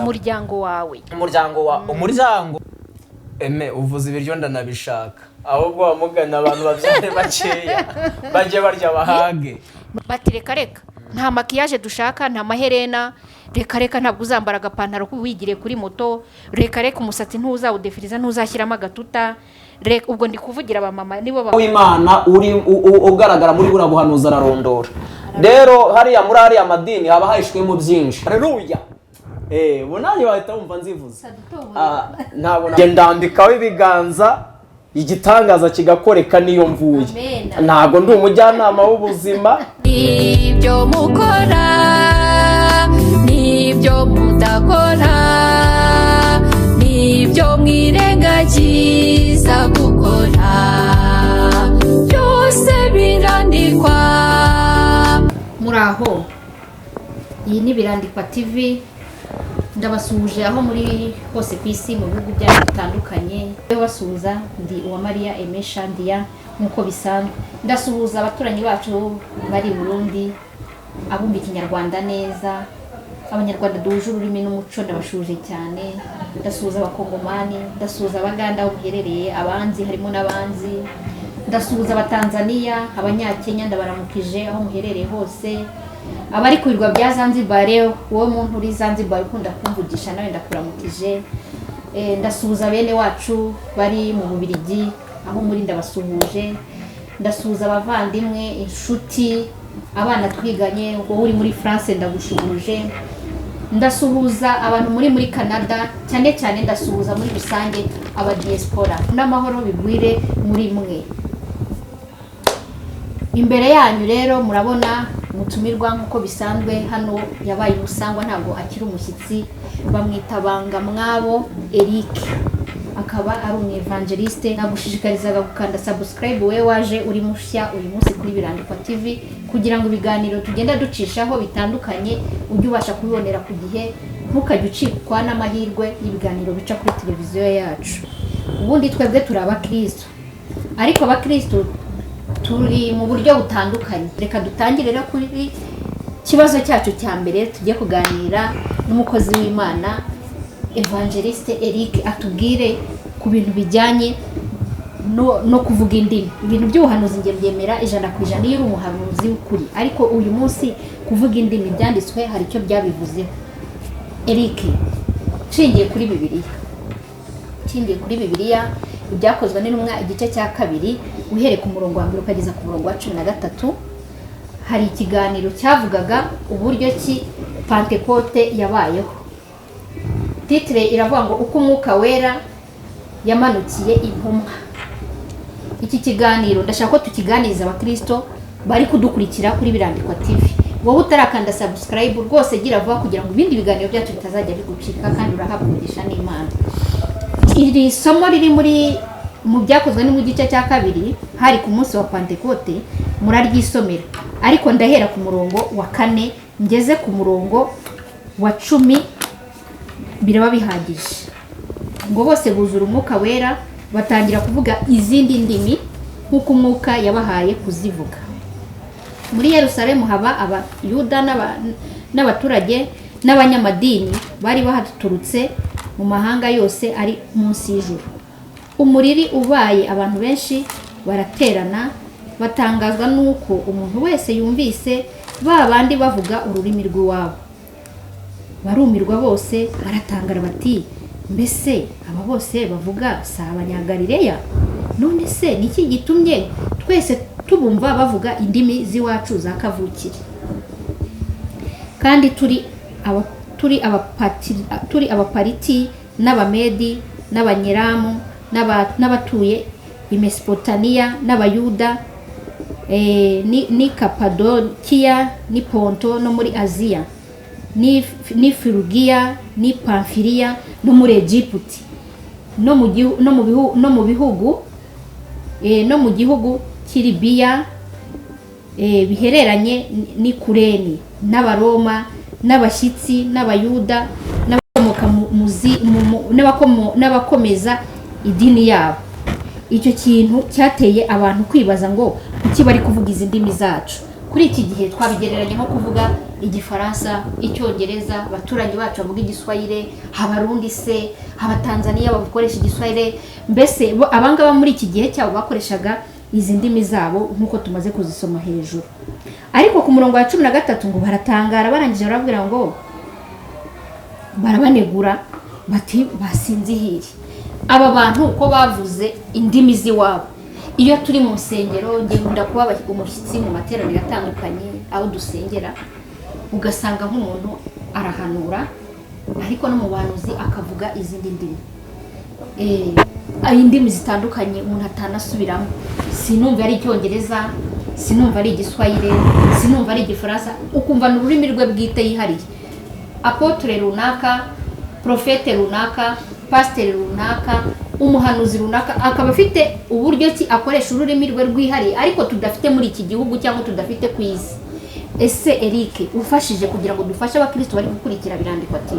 umuryango wawe umuryango eme uvuze ibiryo ndanabishaka ahubwo wamugana abantu babyare bakeya bajye barya bahage bati reka nta makiyaje dushaka nta maherena reka ntabwo uzambara agapantaro wigire kuri moto reka umusatsi ntuzawudefiriza ntuzashyiramo agatuta reka ubwo ndi kuvugira abamama nibo w'Imana uri ugaragara muri buriya buhanuzi ararondora rero hariya muri hariya madini haba hahishwemo byinshi haleluya bonanye bahita wumva nzivuze ntabwo ndandikaho ibiganza igitangaza kigakoreka niyo mvuye ntabwo ndi umujyanama w'ubuzima ibyo mukora nibyo mudakora nibyo mwirengagiza gukora byose birandikwa muraho. Iyi ni Birandikwa TV, ndabasuhuje aho muri hose ku isi mu bihugu byacu bitandukanye. Basuhuza ndi Uwamariya Aimee Shadia nkuko bisanzwe. Ndasuhuza abaturanyi bacu bari Burundi, abumva Ikinyarwanda neza, abanyarwanda duhuje ururimi n'umuco ndabashuje cyane. Ndasuhuza abakongomani, ndasuhuza abaganda aho muherereye, abanzi harimo n'abanzi. Ndasuhuza abatanzania, abanyakenya ndabaramukije aho muherereye hose. Abari ku birwa bya Zanzibar, wowe muntu uri Zanzibar ukunda kumvugisha nawe ndakuramukije. Ndasuhuza bene wacu bari mu Bubiligi aho muri ndabasuhuje. Ndasuhuza abavandimwe, inshuti, abana twiganye, wowe uri muri France ndagushuhuje. Ndasuhuza abantu muri Canada, cyane ndasuhuza muri rusange aba diaspora. N'amahoro bigwire muri mwe. Imbere yanyu rero murabona mutumirwa nkuko bisanzwe hano yabaye umusangwa ntabwo akiri umushyitsi, bamwita Bangamwabo Elic, akaba ari umwevangeliste. Nagushishikarizaga gukanda subscribe we waje uri mushya uyu munsi kuri Birandikwa TV kugira ngo ibiganiro tugenda ducishaho bitandukanye ujye ubasha kubibonera ku gihe, ntukajye ucikwa n'amahirwe y'ibiganiro bica kuri televiziyo yacu. Ubundi twebwe turi abakristo, ariko abakristo turi mu buryo butandukanye. Reka dutangire rero kuri kibazo cyacu cya mbere, tujye kuganira n'umukozi w'Imana Evangeliste Eric atubwire ku bintu bijyanye no kuvuga indimi. Ibintu by'ubuhanuzi ngiye byemera 100% iyo uri umuhanuzi w'ukuri, ariko uyu munsi kuvuga indimi byanditswe hari icyo byabivuzeho. Eric, nshingiye kuri Bibiliya ibyakozwe n'intumwa igice cya 2 uhereye ku murongo wa 1 ukageza ku murongo wa 13, hari ikiganiro cyavugaga uburyo ki Pentecote yabayeho. Titre iravuga ngo uko umwuka wera yamanukiye intumwa. Iki kiganiro ndashaka ko tukiganiriza abakristo bari kudukurikira kuri Birandikwa TV. Wowe utarakanda subscribe rwose gira vuba kugira ngo ibindi biganiro byacu bitazajya bigucika kandi urahabudisha n'Imana. Iri somo riri mu byakozwe ni mu gice cya 2 hari ku munsi wa Pentecote, muraryisomera, ariko ndahera ku murongo wa 4 ngeze ku murongo wa 10 biraba bihagije. Ngo bose buzura umwuka wera batangira kuvuga izindi ndimi nk'uko umwuka yabahaye kuzivuga. Muri Yerusalemu haba abayuda n'abaturage n'abanyamadini bari bahaturutse mu mahanga yose ari munsi y'ijuru. Umuriri ubaye abantu benshi baraterana, batangazwa nuko umuntu wese yumvise babandi bavuga ururimi rw'iwabo. Barumirwa bose baratangara bati, mbese aba bose bavuga si abanyagalileya? None se niki gitumye twese tubumva bavuga indimi z'iwacu za kavukire? Kandi turi abapariti n'abamedi n'abanyeramu n'abatuye i Mesopotamiya n'abayuda ni Kapadokiya ni Ponto no muri Aziya ni Firugiya ni Pamfiliya no muri Egiputi no mu gihugu cy'Libiya bihereranye ni Kureni n'Abaroma n'abashyitsi n'abayuda n'abakomeza idini yabo. Icyo kintu cyateye abantu kwibaza ngo kuki bari kuvuga izi ndimi zacu. kuri iki gihe twabigereranya nko kuvuga igifaransa, icyongereza, abaturanyi bacu bavuga igiswahili, Abarundi se, Abatanzania bakoresha igiswahili, mbese abangaba muri iki gihe cyabo bakoreshaga izi ndimi zabo nk'uko tumaze kuzisoma hejuru. Ariko ku murongo wa 13 ngo baratangara, barangije barabwira ngo barabanegura bati basinzihiri. Aba bantu ko bavuze indimi z'iwabo, iyo turi mu nsengero ngenda kuba umushyitsi mu materaniro atandukanye aho dusengera, ugasanga nk'umuntu arahanura ariko no mu bahanuzi akavuga izindi ndimi, indimi zitandukanye umuntu atanasubiramo. Sinumva ari icyongereza, sinumva ari igiswahili, sinumva ari igifaransa, ukumva n'ururimi rwe bwite yihariye. Apotre runaka, profete runaka, pasteur runaka, umuhanuzi runaka akaba afite uburyo ki akoresha ururimi rwe rwihariye ariko tudafite muri iki gihugu cyangwa tudafite ku isi. Ese Eric ufashije kugira ngo dufashe abakristo bari gukurikira birandikwa ati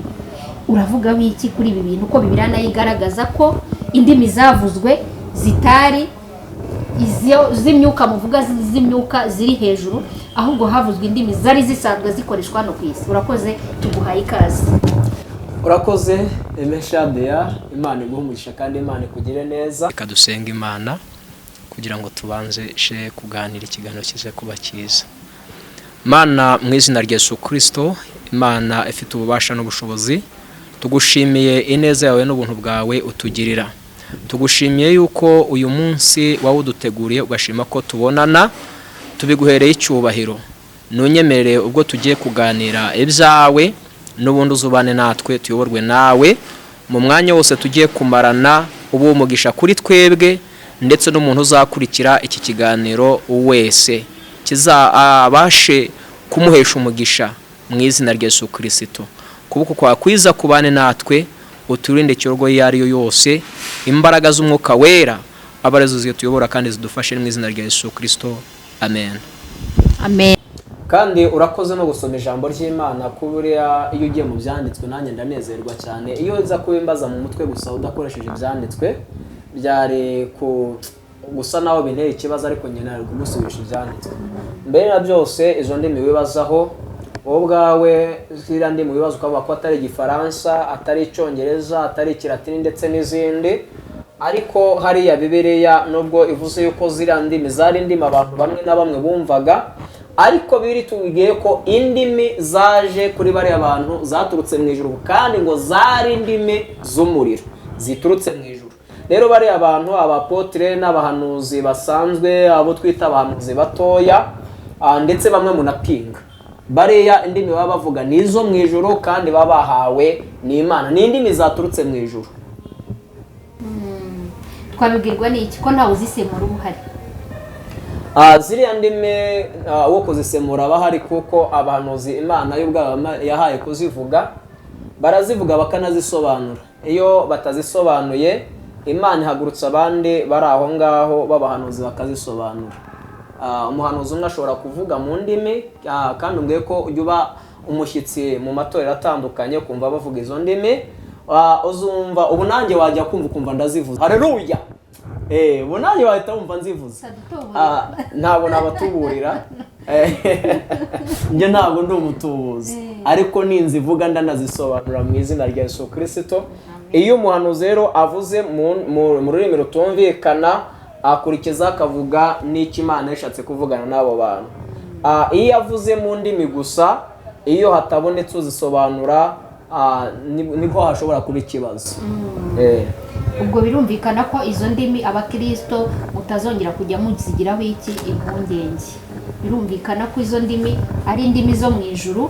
uravuga wiki kuri ibi bintu ko Bibiliya nayo igaragaza ko indimi zavuzwe zitari izo z'imyuka muvuga z'imyuka ziri hejuru, ahubwo havuzwe indimi zari zisanzwe zikoreshwa no ku isi. Urakoze, tuguhaye ikaze. Urakoze Shadia, Imana iguhumugisha kandi Imana ikugire neza. Reka dusenga Imana kugira ngo tubanze kuganira ikiganiro kize kuba cyiza. Mana, mu izina rya Yesu Kristo, Imana ifite ububasha n'ubushobozi, tugushimiye ineza yawe n'ubuntu bwawe utugirira. Tugushimiye yuko uyu munsi wawuduteguriye, ugashima ko tubonana, tubiguhereye icyubahiro. Nunyemerere ubwo tugiye kuganira ibyawe, n'ubundi uzubane natwe, tuyoborwe nawe mu mwanya wose tugiye kumarana, ubu umugisha kuri twebwe ndetse n'umuntu uzakurikira iki kiganiro wese, kizabashe kumuhesha umugisha mu izina rya Yesu Kristo. Kubuko kwa kwiza kubane natwe, uturinde cyorgo yari yo yose, imbaraga z'umwuka wera abarezo zituyobora kandi zidufashe mu izina rya Yesu Kristo. Amen. Amen. Kandi urakoze no gusoma ijambo ry'Imana kuburiya iyo ugiye mu byanditswe nanjye ndanezerwa cyane. Iyo uza kubimbaza mu mutwe gusa udakoresheje ibyanditswe byari gusa naho binteye ikibazo, ariko nyine nari kumusubisha ibyanditswe. Mbere na byose izo ndimi wibazaho wowe ubwawe, ziriya ndimi wibaza ukavuga ko atari igifaransa, atari icyongereza, atari ikilatini ndetse n'izindi, ariko hariya Bibiliya nubwo ivuze yuko ziriya ndimi zari indimi abantu bamwe na bamwe bumvaga, ariko biri tugiye ko indimi zaje kuri bari abantu zaturutse mu ijuru, kandi ngo zari indimi z'umuriro ziturutse mu ijuru. Rero bari abantu abapotre n'abahanuzi basanzwe, abo twita abahanuzi batoya, ndetse bamwe munapinga, bariya indimi baba bavuga nizo mu ijuru kandi baba bahawe n'Imana, ni indimi zaturutse mu ijuru. Twabibwirwa n'iki ko ntawe uzisemura ubuhari? Ziriya ndimi wo kuzisemura bahari, kuko abahanuzi Imana y'ubwabo yahaye kuzivuga, barazivuga bakanazisobanura. Iyo batazisobanuye, Imana ihagurutsa abandi bari aho ngaho b'abahanuzi bakazisobanura. Umuhanuzi umwe ashobora kuvuga mu ndimi, kandi umbwiye ko ujya uba umushyitsi mu matorero atandukanye kumva bavuga izo ndimi, uzumva ubu nanjye wajya kumva ndazivuza. Haleluya. Ubu nanjye wahita wumva nzivuza. Ntabwo nabatuburira, njye ntabwo ndi umutubuzi, ariko ninzivuga ndanazisobanura mu izina rya Yesu Kristo. Iyo umuhanuzi rero avuze mu rurimi rutumvikana, akurikiza akavuga n'icyo Imana yashatse kuvugana n'abo bantu. Iyo avuze mu ndimi gusa, iyo hatabonetse uzisobanura, nibwo hashobora kuba ikibazo. Ubwo birumvikana ko izo ndimi abakristo mutazongera kujya muzigiraho iki impungenge. Birumvikana ko izo ndimi ari indimi zo mu ijuru,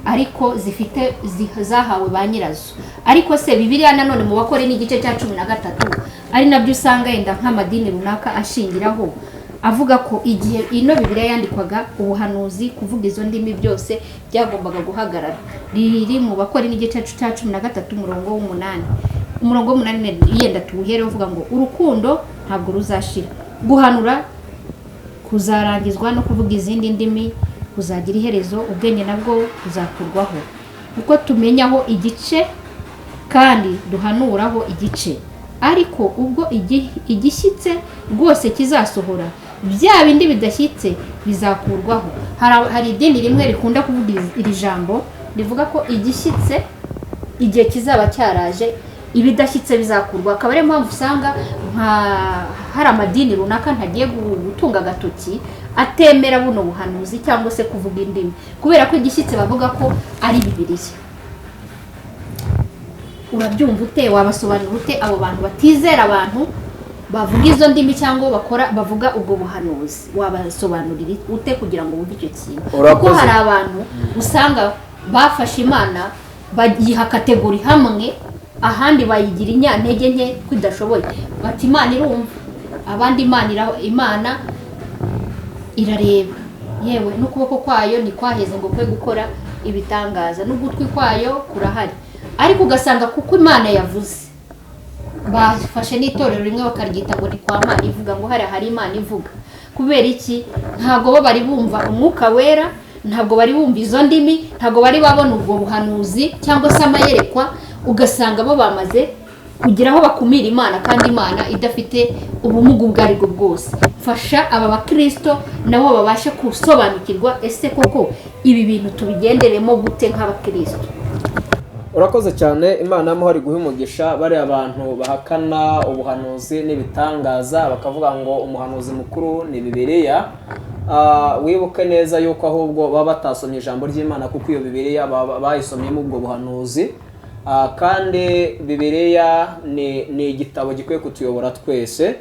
ariko zifite zahawe ba nyirazo. Ariko se Bibiliya nanone mu Bakore n'igice cya 13 ari nabyo usanga yenda nk'amadini runaka ashingiraho, avuga ko igihe ino Bibiliya yandikwaga, ubuhanuzi kuvuga izo ndimi byose byagombaga guhagarara. Riri mu Bakore n'igice cya 13 umurongo w'umunani yenda tuwuhere uvuga ngo urukundo ntabwo ruzashira, guhanura kuzarangizwa no kuvuga izindi ndimi kuzagira iherezo, ubwenge nabwo kuzakurwaho. Uko tumenyaho igice kandi duhanuraho igice, ariko ubwo igishyitse rwose kizasohora bya bindi bidashyitse bizakurwaho. Hari idini rimwe rikunda kuvuga iri jambo rivuga ko igishyitse igihe kizaba cyaraje, ibidashyitse bizakurwa. Akaba ariyo mpamvu usanga hari amadini runaka ntagiye gutunga agatoki atemera buno buhanuzi cyangwa se kuvuga indimi, kubera ko igishyitse bavuga ko ari Bibiliya. Urabyumva ute? Wabasobanurira ute abo bantu batizera abantu bavuga izo ndimi cyangwa bavuga ubwo buhanuzi? Wabasobanurira ute kugira ngo wumve icyo kintu? Kuko hari abantu usanga bafashe Imana bayiha kategori hamwe, ahandi bayigira inyantege nke kwidashoboye. Bati Imana irumva, abandi Imana irareba, yewe n'ukuboko kwayo ni kwaheze ngo kwe gukora ibitangaza, n'ugutwi kwayo kurahari. Ariko ugasanga kuko Imana yavuze, bafashe n'itorero rimwe bakaryita ngo ni kwa Mana ivuga, ngo hari Imana ivuga. Kubera iki? Ntabwo bo bari bumva umwuka wera, ntabwo bari bumva izo ndimi, ntabwo bari babona ubwo buhanuzi cyangwa se amayerekwa. Ugasanga bo bamaze kugira aho bakumira Imana, kandi Imana idafite ubumuga ubwo aribwo bwose. Fasha aba bakristo nabo babashe gusobanukirwa, ese koko ibi bintu tubigenderemo gute nk'abakristo? Urakoze cyane. Imana yamuhari guha umugisha bari abantu bahakana ubuhanuzi n'ibitangaza, bakavuga ngo umuhanuzi mukuru ni Bibiliya. Wibuke neza yuko ahubwo baba batasomye ijambo ry'Imana, kuko iyo Bibiliya bayisomyemo ubwo buhanuzi. Kandi Bibiliya ni igitabo gikwiye kutuyobora twese.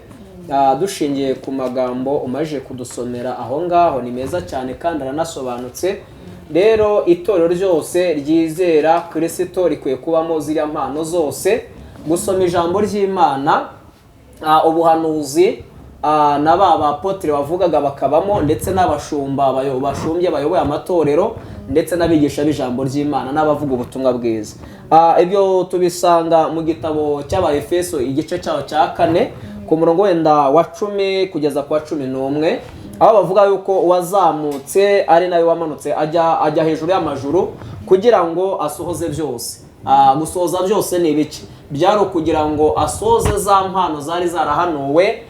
Dushingiye ku magambo umaje kudusomera aho ngaho, ni meza cyane kandi aranasobanutse. Rero itorero ryose ryizera Kristo rikwiye kubamo ziriya mpano zose: gusoma ijambo ry'Imana, ubuhanuzi, na apotre bavugaga bakabamo, ndetse n'abashumba bashumbye bayoboye amatorero, ndetse n'abigisha b'ijambo ry'Imana n'abavuga ubutumwa bwiza. Ibyo tubisanga mu gitabo cy'Abaefeso igice cyaho cya 4 ku murongo wenda wa 10 kugeza ku wa 11, aho bavuga yuko wazamutse ari nawe wamanutse ajya hejuru y'amajuru kugira ngo asohoze byose. Gusohoza byose ni ibiki? Byari kugira ngo asohoze za mpano zari zarahanuwe.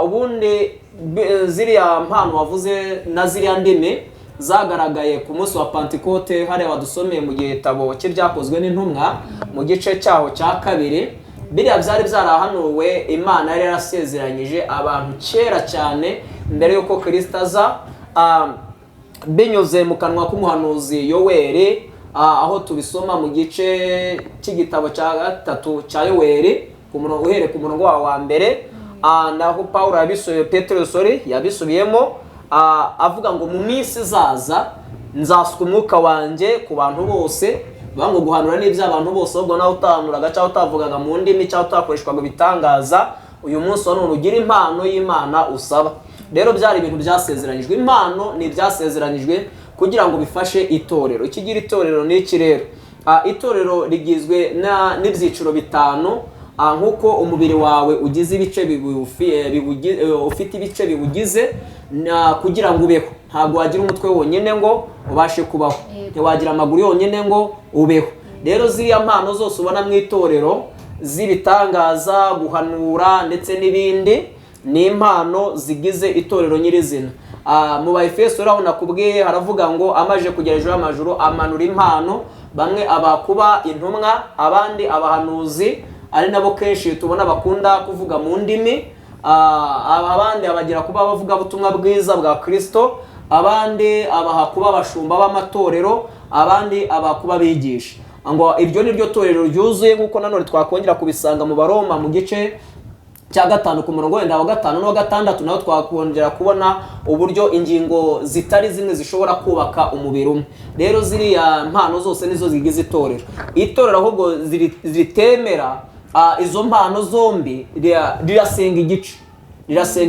Ubundi ziriya mpano wavuze na ziriya ndimi zagaragaye ku munsi wa Pentecote, hariya wadusomeye mu gitabo cy'ibyakozwe n'intumwa mu gice cyaho cya 2. Biriya byari byarahanuwe, Imana yari yarasezeranyije abantu kera cyane mbere yuko Kristo aza, binyuze mu kanwa k'umuhanuzi Yoweri, aho tubisoma mu gice cy'igitabo cya 3 cya Yoweri uhere ku murongo wa 1. Naho Paulo yabisubiyemo avuga ngo mu minsi izaza nzasuka umwuka wanjye ku bantu bose. Bango guhanura n'iby'abantu bose, ubwo nawe utahanuraga cyangwa utavugaga mu ndimi cyangwa utakoreshwaga bitangaza, uyu munsi wa none ugira impano y'Imana usaba. Rero byari ibintu byasezeranyijwe. Impano ni ibyasezeranyijwe kugira ngo bifashe itorero. Ikigira itorero ni iki rero? Itorero rigizwe n'ibyiciro 5, nk'uko umubiri wawe ugize ibice ufite ibice biwugize kugira ngo ubeho. Ntabwo wagira umutwe wonyine ngo ubashe kubaho, ntiwagira amaguru yonyine ngo ubeho. Rero ziriya mpano zose ubona mu itorero z'ibitangaza, guhanura ndetse n'ibindi, ni impano zigize itorero nyirizina. Mu Baefeso rero nakubwiye haravuga ngo amaje kugera hejuru y'amajuru amanura impano, bamwe abakuba intumwa, abandi abahanuzi, ari nabo kenshi tubona bakunda kuvuga mu ndimi, abandi abagira kuba bavuga ubutumwa bwiza bwa Kristo, abandi abaha kuba abashumba b'amatorero, abandi abakuba bigisha. Ngo iryo ni ryo torero ryuzuye, nk'uko nanone twakongera kubisanga mu Baroma mu gice cya 5 ku murongo wenda wa 5 no 6, naho twakongera kubona uburyo ingingo zitari zimwe zishobora kubaka umubiri umwe. Rero ziriya mpano zose nizo zigize itorero. Itorero ahubwo ziritemera izo mpano zombi rirasenga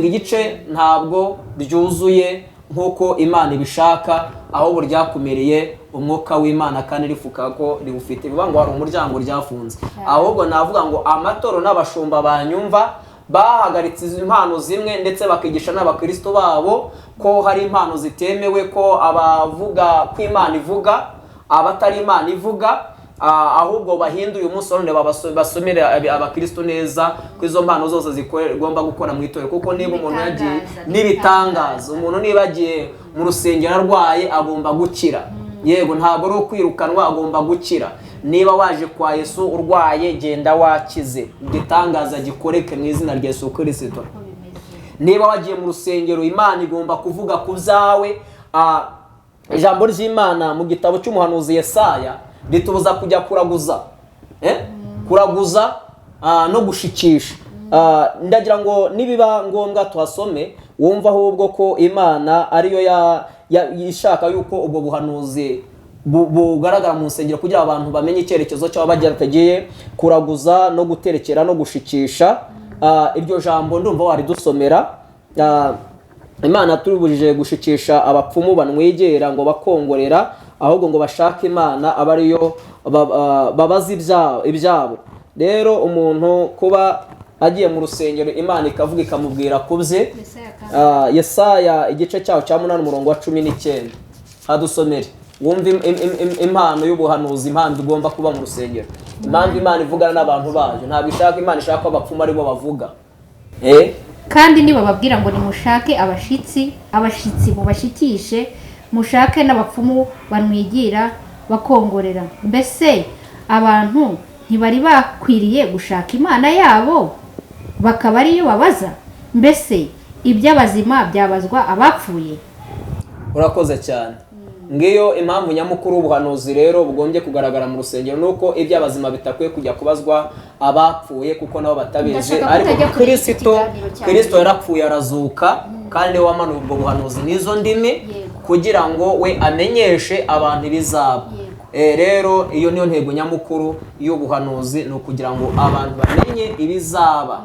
igice, ntabwo ryuzuye nk'uko Imana ibishaka, ahubwo ryakumereye umwuka w'Imana kandi rifuka ko riwufite. Bivuga ngo hari umuryango ryafunze. Ahubwo navuga ngo amatoro n'abashumba banyumva bahagaritse impano zimwe, ndetse bakigisha n'abakristo babo ko hari impano zitemewe, ko abavuga ko Imana ivuga, abatari Imana ivuga, ahubwo bahinduye umunsi none basomere abakristo neza ko izo mpano zose zigomba gukora mu itorero, kuko niba umuntu yagiye n'ibitangaza, umuntu niba agiye mu rusengero arwaye agomba gukira. Yego ntabwo ari ukwirukanwa, agomba gukira. Niba waje kwa Yesu urwaye, genda wakize, igitangaza gikoreke mu izina rya Yesu Kristo. Niba wagiye mu rusengero, Imana igomba kuvuga ku byawe. Ijambo ry'Imana mu gitabo cy'umuhanuzi Yesaya ritubuza kujya kuraguza, kuraguza no gushikisha. Ndagira ngo nibiba ngombwa tuhasome wumva ahubwo ko Imana ariyo yishaka yuko ubwo buhanuzi bugaragara mu nsengero kugira abantu bamenye icyerekezo cy'aho bagiye kuraguza no guterekera no gushikisha. Iryo jambo ndumva wari dusomera. Imana turibujije gushikisha abapfumu banwegera ngo bakongorera, ahubwo ngo bashake Imana abariyo babaza ibyabo. Rero umuntu kuba agiye mu rusengero, Imana ikavuga ikamubwira kubye. Yesaya igice cyaho cya 8 umurongo wa 19 hadusomere wumva impano y'ubuhanuzi, impano ugomba kuba mu rusengero. Impamvu Imana ivugana n'abantu baje, ntabwo ishaka Imana ishaka abapfumu aribo bavuga. Kandi niba babwira ngo nimushake abashitsi mubashikishe, mushake n'abapfumu banwigira bakongorera. Mbese abantu ntibari bakwiriye gushaka Imana yabo bakaba ariyo babaza? Mbese iby'abazima byabazwa abapfuye? Urakoze cyane. Ngiyo impamvu nyamukuru ubuhanuzi rero bugombye kugaragara mu rusengero, nuko iby'abazima bitakwiye kujya kubazwa abapfuye, kuko nabo batabizi. Ariko Kristo yarapfuye arazuka, kandi wamanuye ubwo buhanuzi n'izo ndimi kugira ngo we amenyeshe abantu ibizaba. Rero iyo niyo ntego nyamukuru y'ubuhanuzi, ni ukugira ngo abantu bamenye ibizaba.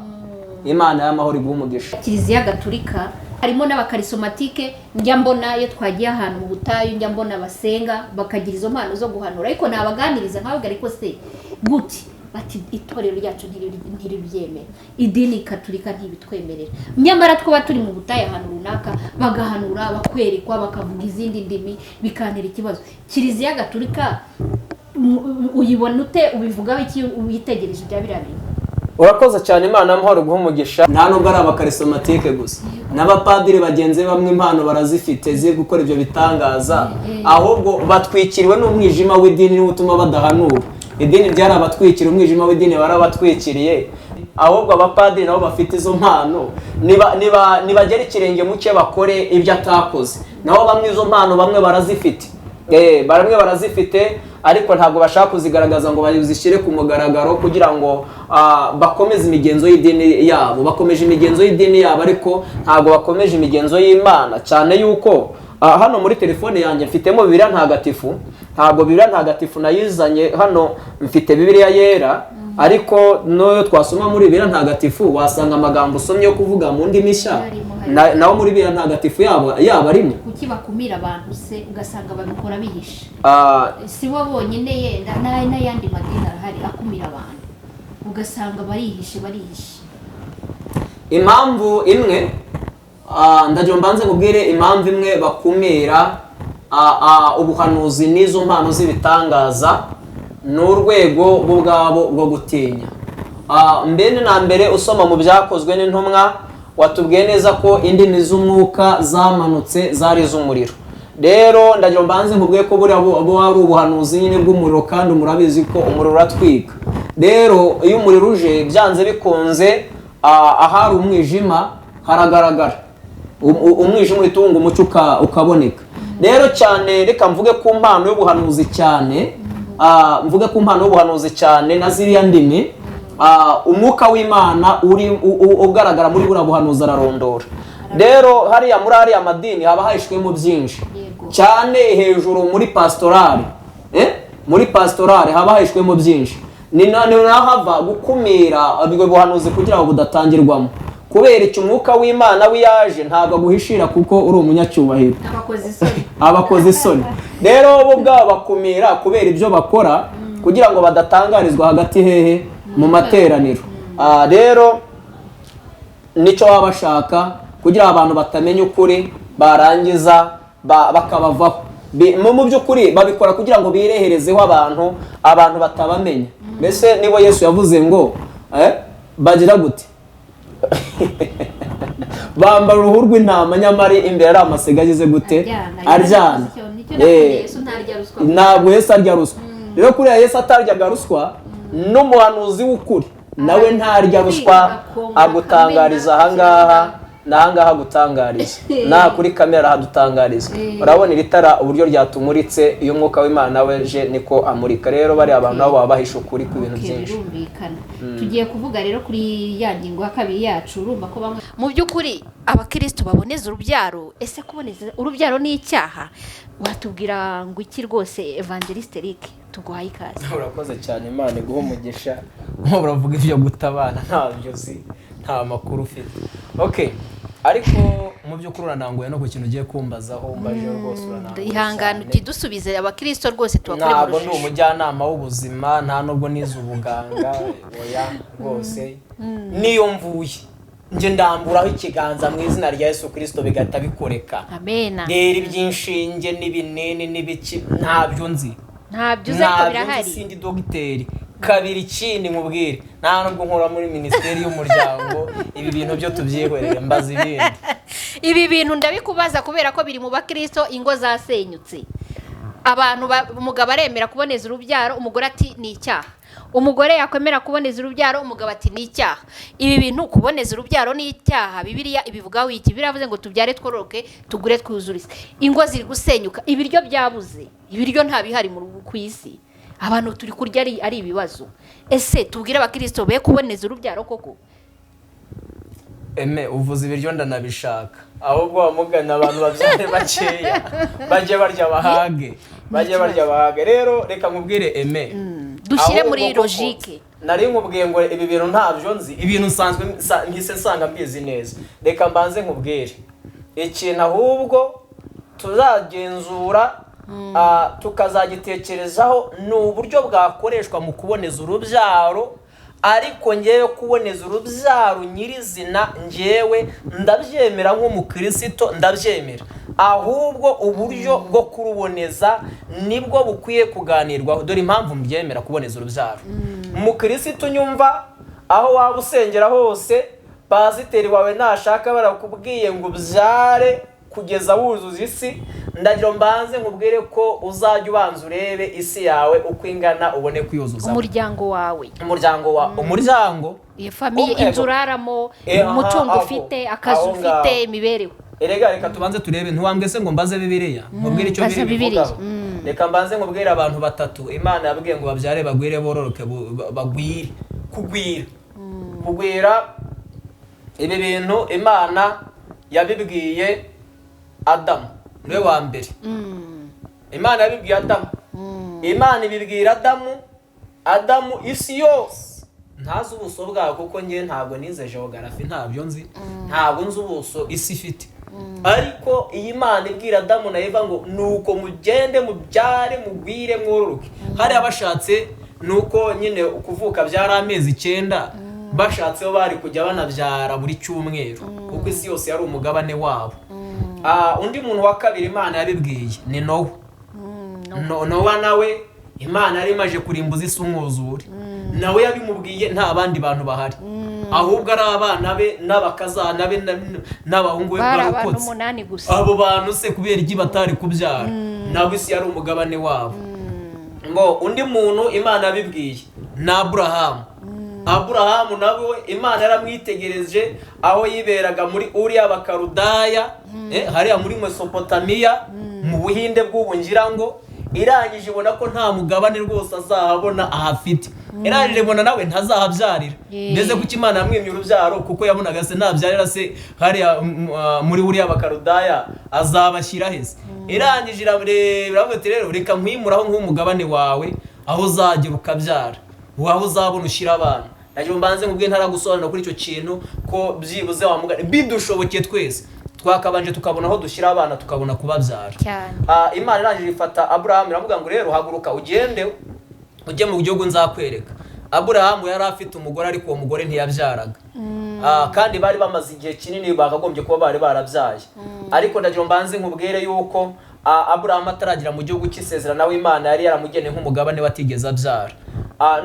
Imana y'amahoro iguhe umugisha. Kiliziya Gatolika harimo n'abakarisomatike, njya mbona iyo twagiye ahantu mu butayu, njya mbona basenga bakagira izo mpano zo guhanura, ariko nabaganiriza nkababwira ariko se gute? Bati itorero ryacu ntiribyemera, idini Gatolika ntibitwemerera. Nyamara twaba turi mu butayu ahantu runaka bagahanura, bakwerekwa, bakavuga izindi ndimi, bikantera ikibazo. Kiliziya Gatolika uyibona ute? Ubivugaho iki uyitegereje bya birabiri? Urakoze cyane. Imana y'amahoro iguhe umugisha. Nta nubwo ari abakarisomatike gusa, n'abapadiri bagenzi bamwe impano barazifite ziri gukora ibyo bitangaza, ahubwo batwikiriwe n'umwijima w'idini niwo utuma badahanura. Idini ryari abatwikira, umwijima w'idini barabatwikiriye. Ahubwo abapadiri nabo bafite izo mpano, nibagera ikirenge mu cye bakore ibyo atakoze. Naho bamwe izo mpano bamwe barazifite, bamwe barazifite, ariko ntabwo bashaka kuzigaragaza ngo bazishyire ku mugaragaro kugira ngo bakomeze imigenzo y'idini yabo. Bakomeje imigenzo y'idini yabo, ariko ntabwo bakomeje imigenzo y'Imana. Cyane yuko hano muri telefone yanjye mfitemo Bibiliya ntagatifu. Ntabwo Bibiliya ntagatifu nayizanye hano, mfite Bibiliya yera, ariko noyo twasoma muri Bibiliya ntagatifu wasanga amagambo usomye yo kuvuga mu ndimi nshya, naho muri Bibiliya ntagatifu yaba arimo. Kuki bakumira abantu se ugasanga babikora bihishe? Si bo bonyine, yenda n'ayandi madini arahari akumira abantu, ugasanga barihishe. Impamvu imwe, ndagira mbanze nkubwire impamvu imwe bakumira ubuhanuzi n'izo mpano z'ibitangaza, n'urwego ubwabo bwo gutinya. Mbene na mbere usoma mu byakozwe n'intumwa watubwiye neza ko indimi z'umwuka zamanutse zari iz'umuriro. Rero ndagira mbanze nkubwiye ko buriya ari ubuhanuzi nyine bw'umuriro, kandi murabizi ko umuriro uratwika. Rero iyo umuriro uje byanze bikunze, ahari umwijima haragaragara, umwijima utunga umucyo ukaboneka. Rero cyane reka mvuge ku mpano y'ubuhanuzi cyane, na ziriya ndimi, umwuka w'Imana ugaragara muri buriya buhanuzi ararondora. Rero hariya muri ariya madini haba hahishwemo byinshi cyane. Hejuru muri pastorale haba hahishwemo byinshi. Ni naho hava gukumira ubwo buhanuzi kugira ngo budatangirwamo. Kubera icyo umwuka w'Imana wiyaje ntabwo aguhishira, kuko uri umunyacyubahiro, abakoze isoni. Rero bo ubwabo bakumira kubera ibyo bakora, kugira ngo badatangarizwa hagati hehe mu materaniro. Rero nicyo baba bashaka, kugira abantu batamenya ukuri, barangiza bakabavaho. mu by'ukuri babikora kugira ngo bireherezeho abantu batabamenya. Mbese nibo Yesu yavuze ngo bagira gute bambara uruhu rw'intama nyamara imbere ari amasega agize gute aryana. Ntabwo Yesu arya ruswa. Rero kuriya Yesu ataryaga ruswa, n'umuhanuzi w'ukuri nawe ntarya ruswa, agutangariza ahangaha n'ahangaha agutangariza, nta kuri kamera hadutangariza. Urabona iri tara uburyo ryatumuritse, iyo umwuka w'Imana weje niko amurika. Rero bari abantu nabo baba bahisha ukuri ku bintu byinshi. Tugiye kuvuga rero kuri ya ngingo ya kabiri yacu, urumva ko bamwe mu by'ukuri abakristo baboneza urubyaro. Ese kuboneza urubyaro ni icyaha? Watubwira ngo iki rwose Pst Eric, tuguhaye ikaze. Urakoze cyane, Imana iguhe umugisha. Nko uravuga ibyo gutabana ntabyo uzi, nta makuru ufite. Okay, ariko mu by'ukuri urananguye no ku kintu ugiye kumbazaho, mbaje rwose urananguye. Ihangane utidusubize abakristo rwose tubakore mu rujijo. Ntabwo ni umujyanama w'ubuzima, nta nubwo nize ubuganga, oya rwose. Niyo mvuye nje ndamburaho ikiganza mu izina rya Yesu Kristo bigata bikoreka. Amen. Rero iby'inshinge n'ibinini n'ibiki ntabyo nzi. Ntabyo uzi ko birahari. Sindi dogiteri. Kabiri ikindi mubwire, nta nubwo nkora muri ministeri y'umuryango, ibi bintu byo tubyihorere mbaza ibindi. Ibi bintu ndabikubaza kubera ko biri mu bakristo, ingo zasenyutse. Abantu umugabo aremera kuboneza urubyaro, umugore ati ni icyaha. Umugore yakwemera kuboneza urubyaro, umugabo ati ni icyaha. Ibi bintu kuboneza urubyaro ni icyaha. Bibiliya ibivugaho iki? Biravuze ngo tubyare twororoke, tugure twuzurize. Ingo ziri gusenyuka, ibiryo byabuze. Ibiryo nta bihari ku isi. Abantu turi kurya ari ibibazo. Ese tubwire abakristo be kuboneza urubyaro koko? Uvuze ibiryo ndanabishaka. Ahubwo bamugana abantu babyare bakeya, bajye barya bahage. Rero reka nkubwire dushyire muri logique. Nari nkubwiye ngo ibi bintu ntabyo nzi, ibintu nsanzwe nkise nsanga mbizi neza. Reka mbanze nkubwire ikintu ahubwo tuzagenzura tukazagitekerezaho ni uburyo bwakoreshwa mu kuboneza urubyaro. Ariko ngewe kuboneza urubyaro nyirizina ngewe ndabyemera nk'umukristo, ndabyemera. Ahubwo uburyo bwo kuruboneza nibwo bukwiye kuganirwaho. Dore impamvu mbyemera kuboneza urubyaro. Umukristo nyumva aho waba usengera hose, pasiteri wawe nashaka barakubwiye ngo ubyare kugeza wuzuza isi, ndagira mbanze nkubwire ko uzajya ubanza urebe isi yawe uko ingana, ubone kuyuzuza umuryango wawe, umuryango iyo famiye, inzu uraramo, umutungo ufite, akazi ufite, imibereho. Reka tubanze turebe. Ntiwambwe se ngo mbaze Bibiliya nkubwire icyo bivuga. Reka mbanze nkubwire abantu batatu Imana yabwiye ngo babyare bagwire bororoke bagwire. Kugwira ibi bintu Imana yabibwiye Adamu niwe wa mbere. Imana yabibwiye Adamu. Imana ibibwira Adamu isi yose ntazi ubuso bwawe, kuko ngiye ntabwo nize geography, ntabyo nzi, ntabwo nzi ubuso isi ifite. Ariko iyi Imana ibwira Adamu na Eva ngo nuko mugende mubyare mugwire mworoke. Hari abashatse nuko nyine ukuvuka byari amezi 9, bashatseho bari kujya banabyara buri cyumweru, kuko isi yose yari umugabane wabo. Undi muntu wa kabiri Imana yabibwiye ni Nowa. Nowa nawe Imana yari imaje kurimbuza isi umwuzure. Nawe yabimubwiye nta bandi bantu bahari, ahubwo ari abana be n'abakazana be n'abahungu be barokotse. Abo bantu se kubera iki batari kubyara? Nabo isi yari umugabane wabo. Ngo undi muntu Imana yabibwiye na Aburahamu nawe Imana yaramwitegereje aho yiberaga muri Uriya Bakarudaya, hariya muri Mesopotamiya mu Buhinde bw'ubungira ngo irangije ibona ko nta mugabane rwose azahabona ahafite. Irangije ibona nawe ntazahabyarira. Ndeze kuko Imana yamwimye urubyaro, kuko yabonaga se nabyarira se hariya muri Uriya Bakarudaya azabashyira hese. Irangije iravuga ati rero reka nkwimuraho nk'umugabane wawe aho uzagira ukabyara, waho uzabona ushyira abana. Naje mbanze ngubwe ntaragusobanura kuri icyo kintu ko byibuze wa mugani bidushobokeye twese twakabanje tukabona aho dushyira abana, tukabona kubabyara. Imana irangije ifata Aburahamu iravuga ngo rero haguruka ugende ujye mu gihugu nzakwereka. Aburahamu yari afite umugore, ariko uwo mugore ntiyabyaraga. Kandi bari bamaze igihe kinini bakagombye kuba bari barabyaye. Ariko ndagira mbanze nkubwire yuko Aburahamu ataragira mu gihugu cy'isezerano nawe Imana yari yaramugeneye nk'umugabane watigeze abyara.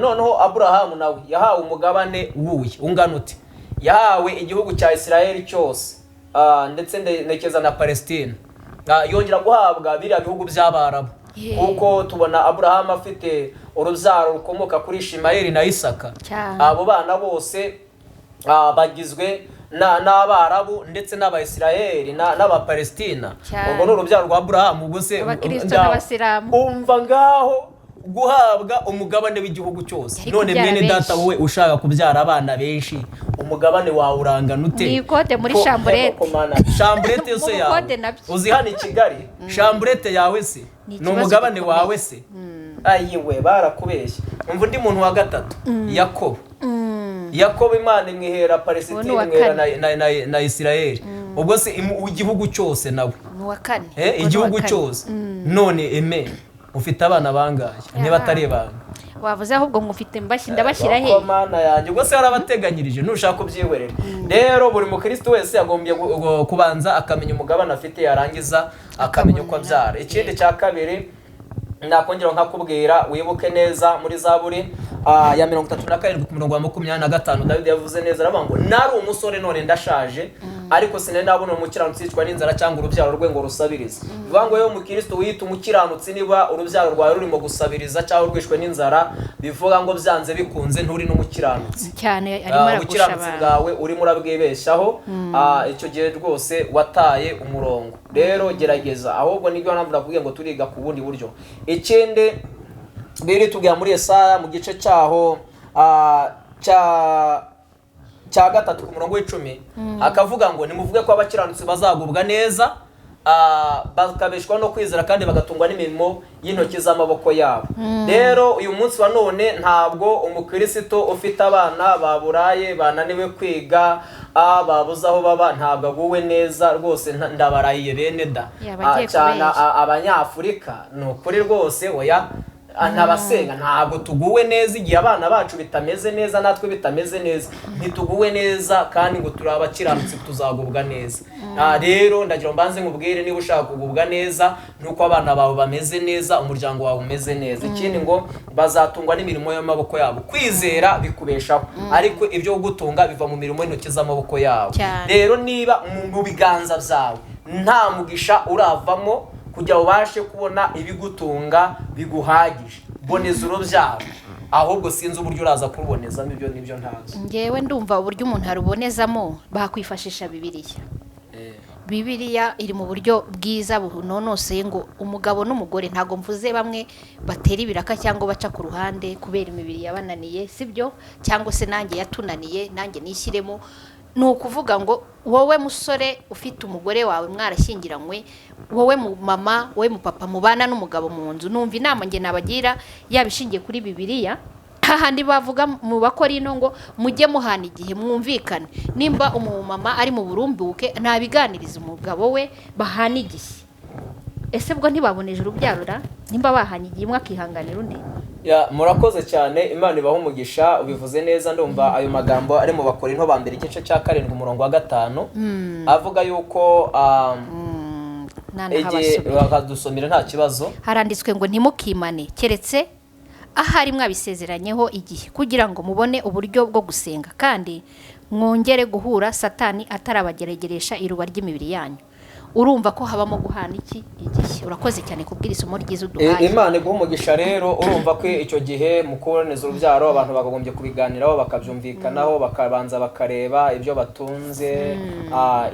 Noneho Aburahamu nawe yahawe umugabane wuye ungana uti, yahawe igihugu cya Isirayeli cyose ndetse ndekeza na Palestine, yongera guhabwa biriya bihugu by'Abarabu kuko tubona Aburahamu afite urubyaro rukomoka kuri Ishimayeli na Isaka. Abo bana bose bagizwe n'Abarabu ndetse n'Abayisirayeli n'Abapalestina. Ubwo ni urubyaro rwa Aburahamu. Ubwo se umva ngaho guhabwa umugabane w'igihugu cyose. None mwene data wowe ushaka kubyara abana benshi, umugabane wawe urangana ute? Ni ikote muri chambrette. Chambrette yose yawe uzi hano i Kigali, chambrette yawe se ni umugabane wawe se? Ayiwe barakubeshya. Umva undi muntu wa gatatu, Yakobo. Yakobo Imana imwihera Palestine, imwihera na Isirayeli. Ubwo se igihugu cyose nawe igihugu cyose. None ufite abana bangahe niba atari banga? Wavuze ahubwo ngufite ndabashyira he? Mana yanjye ubwo se yarabateganyirije nushaka kubyihwerera. Rero buri mukristo wese yagombye kubanza akamenya umugabane afite, yarangiza akamenya uko abyara. Ikindi cya kabiri nakongera nkakubwira, wibuke neza muri Zaburi ya 37 ku murongo wa 25 Dawidi yavuze neza aravuga ngo nari umusore none ndashaje, ariko sinari nabona umukiranutsi yicwa n'inzara cyangwa urubyaro rwe ngo rusabirize. Bivuga ngo yo mukristo wita umukiranutsi niba urubyaro rwawe rurimo gusabiriza cyangwa rwishwe n'inzara, bivuga ngo byanze bikunze nturi n'umukiranutsi cyane, arimo aragusha umukiranutsi bwawe urimo urabwibeshaho. Icyo gihe rwose wataye umurongo. Rero gerageza, ahubwo nibyo nambura kuvuga ngo turiga ku bundi buryo. Ikindi biri tubwira muri Yesaya mu gice cyaho cya gatatu ku murongo w'10 akavuga ngo nimuvuge ko abakiranutsi bazagubwa neza, bakabeshwa no kwizera kandi bagatungwa n'imirimo y'intoki z'amaboko yabo. Rero uyu munsi wa none ntabwo umukristo ufite abana baburaye, bananiwe kwiga, babuze aho baba, ntabwo aguwe neza rwose. Ndabarahiye bene da cyane Abanyafurika, ni ukuri rwose oya ntabasenga ntabwo tuguwe neza. Igihe abana bacu bitameze neza natwe bitameze neza, ntituguwe neza kandi ngo turi abakiranutsi tuzagubwa neza. Rero ndagira mbanze nkubwire, niba ushaka kugubwa neza nuko abana bawe bameze neza, umuryango wawe umeze neza. Ikindi ngo bazatungwa n'imirimo y'amaboko yabo. Kwizera bikubeshaho, ariko ibyo gutunga biva mu mirimo y'intoki z'amaboko yabo. Rero niba mu biganza byawe nta mugisha uravamo kugira ubashe kubona ibigutunga biguhagije, boneza urubyaro, ahubwo sinzi uburyo uraza kurubonezamo. Ibyo nibyo ntazi. Ngewe ndumva uburyo umuntu arubonezamo bakwifashisha Bibiliya. Bibiliya iri mu buryo bwiza bunonoseye ngo umugabo n'umugore, ntago mvuze bamwe batera ibiraka cyangwa baca ku ruhande kubera imibiri yabananiye, sibyo, cyangwa se nanjye yatunaniye nanjye nishyiremo. Ni ukuvuga ngo wowe musore ufite umugore wawe mwarashyingiranywe, wowe mu mama, wowe mu papa mubana n'umugabo mu nzu, numva inama nge nabagira yabishingiye kuri Bibiliya. Hahandi bavuga mu Bakorino ngo mujye muhana igihe mwumvikane. Nimba umumama ari mu burumbuke nabiganiriza umugabo we bahana igihe. Ese bwo ntibaboneje urubyarura nimba bahanye igihe umwe akihanganira undi? Murakoze cyane, Imana ibahe umugisha. Ubivuze neza. Ndumva ayo magambo ari mu Bakorino ba mbere igice cya 7 umurongo wa 5 avuga yuko bakadusomera nta kibazo. Haranditswe ngo ntimukimane keretse ahari mwabisezeranyeho igihe, kugira ngo mubone uburyo bwo gusenga kandi mwongere guhura Satani atarabageregeresha iruba ry'imibiri yanyu. Urumva ko habamo guhana iki igihe. Urakoze cyane kubwira isomo ryiza uduhaye. Imana iguha umugisha. Rero urumva ko icyo gihe mu kuboneza urubyaro abantu bakagombye kubiganiraho, bakabyumvikanaho, bakabanza bakareba ibyo batunze,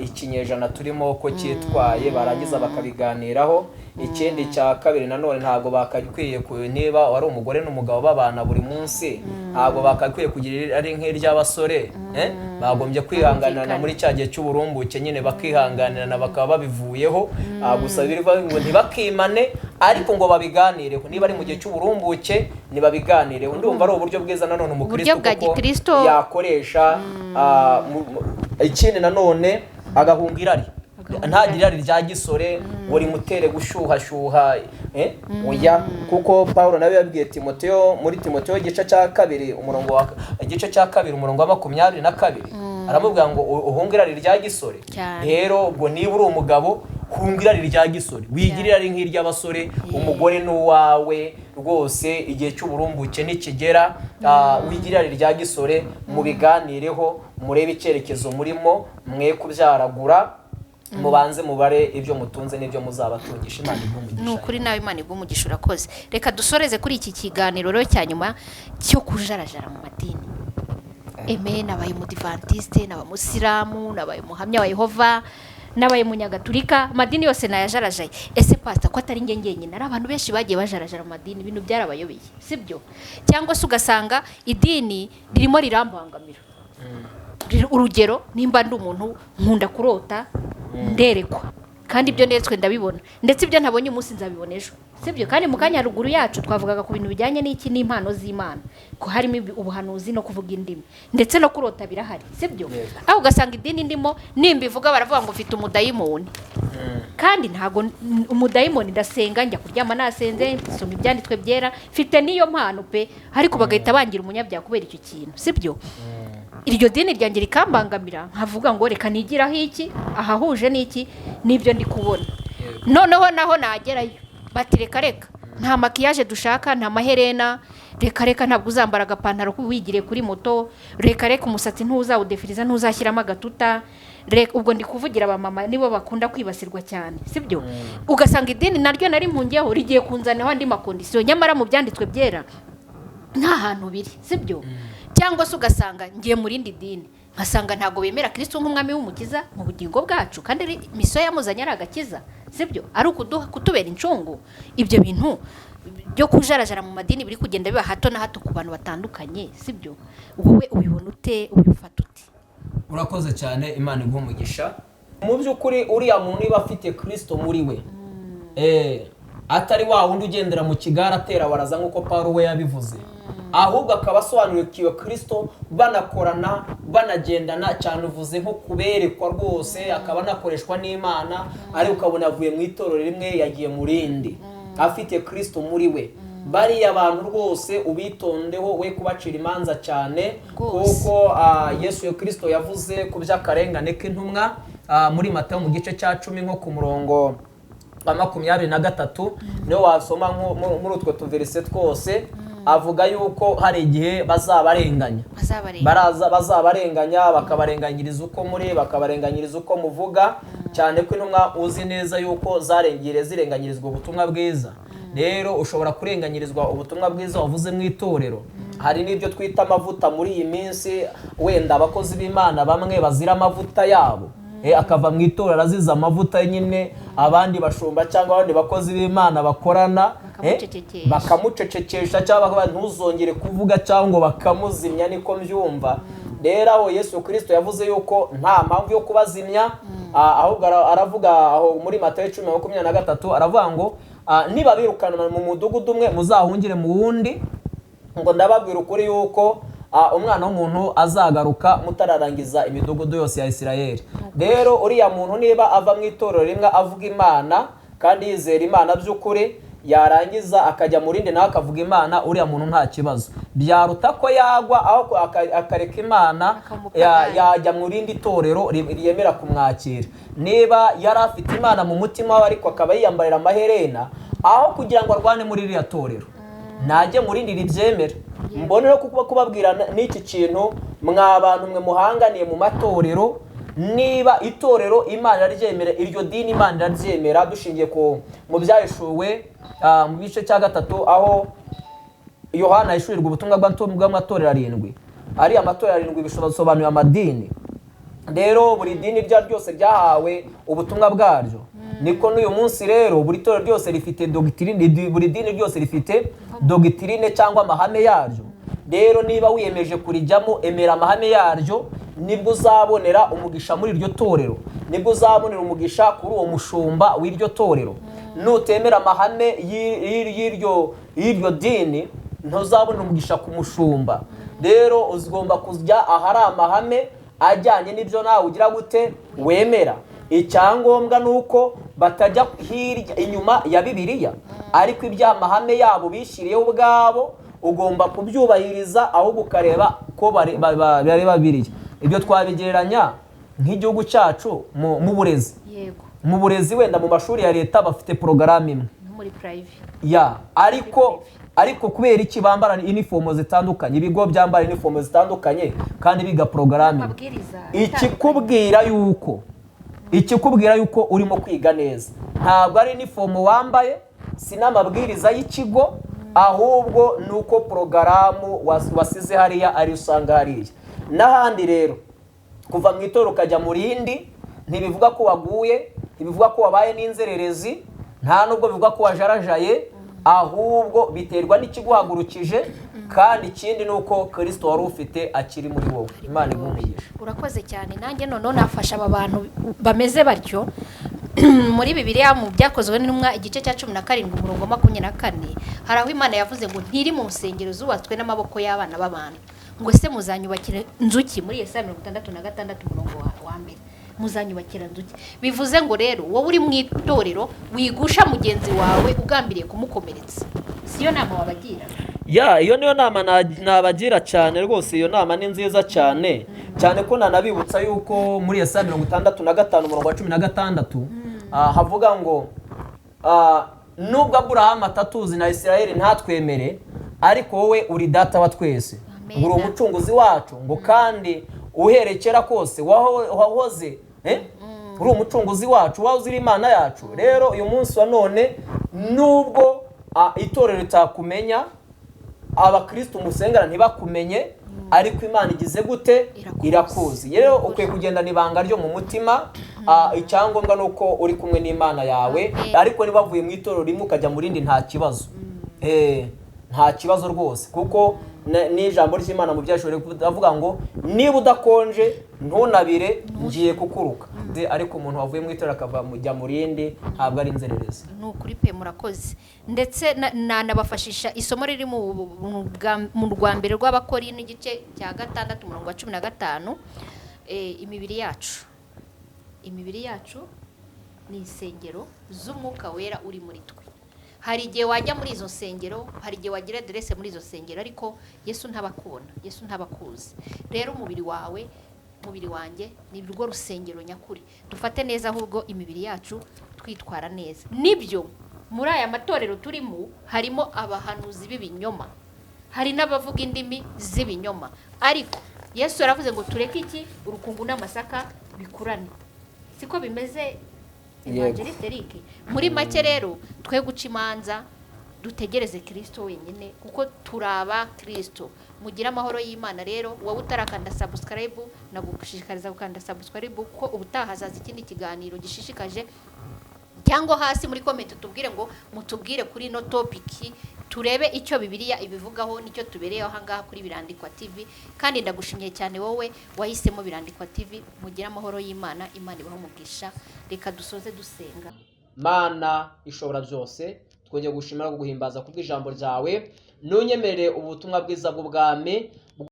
ikinyejana turimo ko cyitwaye, barangiza bakabiganiraho. Ikindi cya kabiri nanone ntabwo bakakwiye niba wari umugore n'umugabo babana buri munsi, ntabwo bakakwiye kugira ari nk'iry'abasore, bagombye kwihanganirana muri cya gihe cy'uburumbuke, nyine bakihanganirana bakaba babivuyeho. Gusa biriva ngo ntibakimane, ariko ngo babiganireho. Niba ari mu gihe cy'uburumbuke nibabiganireho. Ndumva ari uburyo bwiza nanone umukristo yakoresha. Ikindi nanone agahunga irari, ntagire irari rya gisore ngo rimutere gushyuhashyuha, oya, kuko Pawulo nawe yabwiye Timoteyo muri Timoteyo igice cya 2 umurongo wa 22 aramubwira ngo uhunge irari rya gisore. Rero ubwo niba uri umugabo kunga irari rya gisore, wigira irari nk'iry'abasore, umugore n'uwawe rwose igihe cy'uburumbuke nikigera, wigira irari rya gisore, mubiganireho, murebe icyerekezo murimo, mwe kubyaragura, mubanze mubare ibyo mutunze n'ibyo muzabatungisha. Imana igumugisha. Ni ukuri nawe Imana igumugisha urakoze. Reka dusoreze kuri iki kiganiro rero cya nyuma cyo kujarajara mu madini. Aimee nabaye umudivantiste, n'abamusilamu, nabaye umuhamya wa Yehova, nabaye munyagatulika, amadini yose nayajarajaye. Ese pastor ko atari ngenye ari abantu benshi bagiye bajarajara mu madini, ibintu byarabayobeye, sibyo? Cyangwa se ugasanga idini ririmo rirambangamira. Urugero, nimba ndi umuntu nkunda kurota nderekwa, kandi ibyo ndetswe ndabibona, ndetse ibyo ntabonye umunsi nzabibona ejo, sibyo? Kandi mu kanya ruguru yacu twavugaga ku bintu bijyanye n'iki n'impano z'Imana, ko harimo ubuhanuzi no kuvuga indimi, ndetse no kurota birahari, sibyo? Aho ugasanga idini ndimo nimba ivuga baravuga ngo ufite umudayimoni, kandi ntago umudayimoni ndasenga, njya kuryama nasenze, nsoma ibyanditswe byera, mfite niyo mpano pe, ariko bagahita bangira umunyabyaha kubera icyo kintu, sibyo? Iryo dini ryanjye rikambangamira, nkavuga ngo reka nigiraho iki, ahahuje n'iki nibyo ndi kubona. Noneho naho nagerayo bati reka nta makiyaje dushaka, nta maherena, reka ntabwo uzambara agapantaro wigire kuri moto, reka umusatsi ntuzawudefiriza, ntuzashyiramo agatuta. Ubwo ndi kuvugira abamama nibo bakunda kwibasirwa cyane, sibyo? Ugasanga idini naryo nari mpungiyeho rigiye kunzanaho andi makondisiyo, nyamara mu byanditswe byera nta hantu biri, sibyo? Cyangwa se ugasanga ngiye mu rindi dini nkasanga ntago bemera Kristo nk'umwami w'umukiza mu bugingo bwacu, kandi misiyo yamuzanye ari agakiza, sibyo? Ari kutubera incungu. Ibyo bintu byo kujarajara mu madini biri kugenda biba hato na hato ku bantu batandukanye, sibyo? Wowe ubibona ute, ubifata ute? Urakoze cyane, Imana igumugisha. Mu by'ukuri uriya muntu niba afite Kristo muri we, atari wa wundi ugendera mu kigara atera baraza nk'uko Paulo we yabivuze, ahubwo akaba asobanurikiwe Kristo, banakorana banagendana cyane, uvuze nko kuberekwa rwose, akaba anakoreshwa n'Imana, ariko ukabona avuye mu itorero rimwe yagiye mu rindi, afite Kristo muri we. Bariya abantu rwose ubitondeho, we kubacira imanza cyane, kuko Yesu Kristo yavuze ku by'akarengane k'intumwa muri Matayo mu gice cya 10 nko ku murongo wa 23, niyo wasoma muri utwo tuverse twose, avuga yuko hari igihe bazabarenganya, bakabarenganyiriza uko muri, bakabarenganyiriza uko muvuga, cyane ko intumwa uzi neza yuko zirenganyirizwa ubutumwa bwiza. Rero ushobora kurenganyirizwa ubutumwa bwiza wavuze mu itorero. Hari n'ibyo twita amavuta muri iyi minsi, wenda abakozi b'Imana bamwe bazira amavuta yabo, akava mu itorero aziza amavuta nyine, abandi bashumba cyangwa abandi bakozi b'Imana bakorana bakamucecekesha cyangwa ntuzongere kuvuga cyangwa bakamuzimya, niko mbyumva. Rero aho Yesu Kristo yavuze yuko nta mpamvu yo kubazimya, ahubwo aravuga aho muri Matayo 10:23 aravuga ngo niba birukana mu mudugudu umwe muzahungire mu wundi, ngo ndababwira ukuri yuko umwana w'umuntu azagaruka mutararangiza imidugudu yose ya Isirayeli. Rero uriya muntu niba ava mu itorero rimwe avuga Imana kandi yizera Imana by'ukuri, yarangiza akajya mu rindi nawe akavuga Imana, uriya muntu nta kibazo. Byaruta ko yagwa aho akareka Imana yajya mu rindi torero riyemera kumwakira. Niba yari afite Imana mu mutima we ariko akaba yiyambarira amaherena, aho kugira ngo arwane muri iriya torero, najye mu rindi ribyemera. Mbonera kuko kubabwira n'iki kintu, mwa bantu mwe muhanganiye mu matorero, niba itorero Imana yaryemera, iryo dini Imana yaryemera, dushingiye ko mu byahishuwe mu bice cya 3 aho Yohana yishurirwa ubutumwa bw'amatorero 7, ari amatorero 7 bisobanuye amadini. Rero buri dini ryose ryahawe ubutumwa bwaryo, niko n'uyu munsi rero buri torero ryose rifite doctrine, buri dini ryose rifite doctrine cyangwa amahame yaryo. Rero niba wiyemeje kurijyamo, emera amahame yaryo, nibwo uzabonera umugisha muri iryo torero, nibwo uzabonera umugisha kuri uwo mushumba w'iryo torero. Nutemera amahame y'iryo dini, ntuzabonera umugisha ku mushumba. Rero uzigomba kujya ahari amahame ajyanye n'ibyo nawe ugira gute wemera. Icyangombwa nuko batajya hirya inyuma ya Bibiliya, ariko iby'amahame yabo bishyiriyeho ubwabo ugomba kubyubahiriza, aho ukareba ko bareba Bibiliya. Ibyo twabigereranya nk'igihugu cyacu mu burezi. mu burezi wenda mu mashuri ya leta bafite porogaramu imwe muri private ya ariko kubera iki bambara uniform zitandukanye, ibigo byambara uniform zitandukanye kandi biga porogaramu ikikubwira yuko urimo kwiga neza ntabwo ari uniform wambaye, si n'amabwiriza y'ikigo, ahubwo nuko porogaramu wasize hariya ari usanga hariya. N'ahandi rero kuva mu itorero ukajya mu rindi ntibivuga ko waguye, ntibivuga ko wabaye n'inzererezi, nta nubwo bivuga ko wajarajaye, ahubwo biterwa n'ikiguhagurukije, kandi ikindi nuko Kristo wari ufite akiri muri wowe. Imana igumugisha. Urakoze cyane. Nanjye none nafasha aba bantu bameze batyo muri Bibiliya mu byakozwe n'intumwa igice cya 17 umurongo 24 hari aho Imana yavuze ngo ntiri mu nsengero zubatswe n'amaboko y'abana b'abantu, ngo se muzanyubakira nzuki, muri Yesaya 66 umurongo wa mbere, muzanyubakira nzuki. Bivuze ngo rero wowe uri mu itorero wigusha mugenzi wawe ugambiriye kumukomeretsa, siyo nama wabagira? Iyo niyo nama nabagira cyane rwose. Iyo nama ni nziza cyane cyane ko nanabibutsa yuko muri Yesaya 65 umurongo wa 16 havuga ngo nubwo Aburahamu atatuzi na Isirayeli ntatwemere, ariko wowe uri data wa twese, uri umucunguzi wacu, ngo kandi uherekera kose wahoze uri umucunguzi wacu, wahoze uri Imana yacu. Rero uyu munsi wa none nubwo itorero ritakumenya, abakristo musengera ntibakumenye, ariko Imana igize gute? Irakuzi. Rero ukwiye kugendana ibanga ryo mu mutima. Icyangombwa nuko uri kumwe n'Imana yawe, ariko niba bavuye mu itorero rimwe ukajya mu rindi nta kibazo. Nta kibazo rwose, kuko n'ijambo ry'Imana mu byashobora kuvuga ngo niba udakonje ntunabire ngiye kukuruka. Ariko umuntu wavuye mu itorero akava mujya mu rindi ntabwo ari inzererezi. Nukuri pe murakoze. Ndetse nabafashisha isomo riri mu rwambere rw'abakori n'igice cya 6 umurongo wa 15. Imibiri yacu ni insengero z'umwuka wera uri muri twe. Hari igihe wajya muri izo nsengero, hari igihe wagira adresse muri izo nsengero, ariko Yesu ntabakubona, Yesu ntabakuzi. Rero umubiri wanjye ni rwo rusengero nyakuri. Dufate neza ahubwo imibiri yacu twitwara neza. Nibyo muri aya matorero turimo harimo abahanuzi b'ibinyoma, hari n'abavuga indimi z'ibinyoma, ariko Yesu yaravuze ngo tureke iki? Urukungu n'amasaka bikurane. Siko bimeze Pst Eric? Muri make rero twe guca imanza, dutegereze Kristo wenyine, kuko turaba Kristo. Mugira amahoro y'Imana. Rero wowe utarakanda subscribe nagushishikariza gukanda subscribe, kuko ubutaha hazaza ikindi kiganiro gishishikaje, cyangwa hasi muri comment tubwire ngo mutubwire kuri no topic, turebe icyo Bibiliya ibivugaho, nicyo tubereyeho ahangaha kuri Birandikwa TV. Kandi ndagushimiye cyane wowe wahisemo Birandikwa TV. Mugira amahoro y'Imana, Imana ibahe umugisha. Reka dusoze dusenga. Mana ishobora byose, twongeye gushimira no guhimbaza kubw'ijambo ryawe. Nunyemerere ubutumwa bwiza bw'ubwami bwo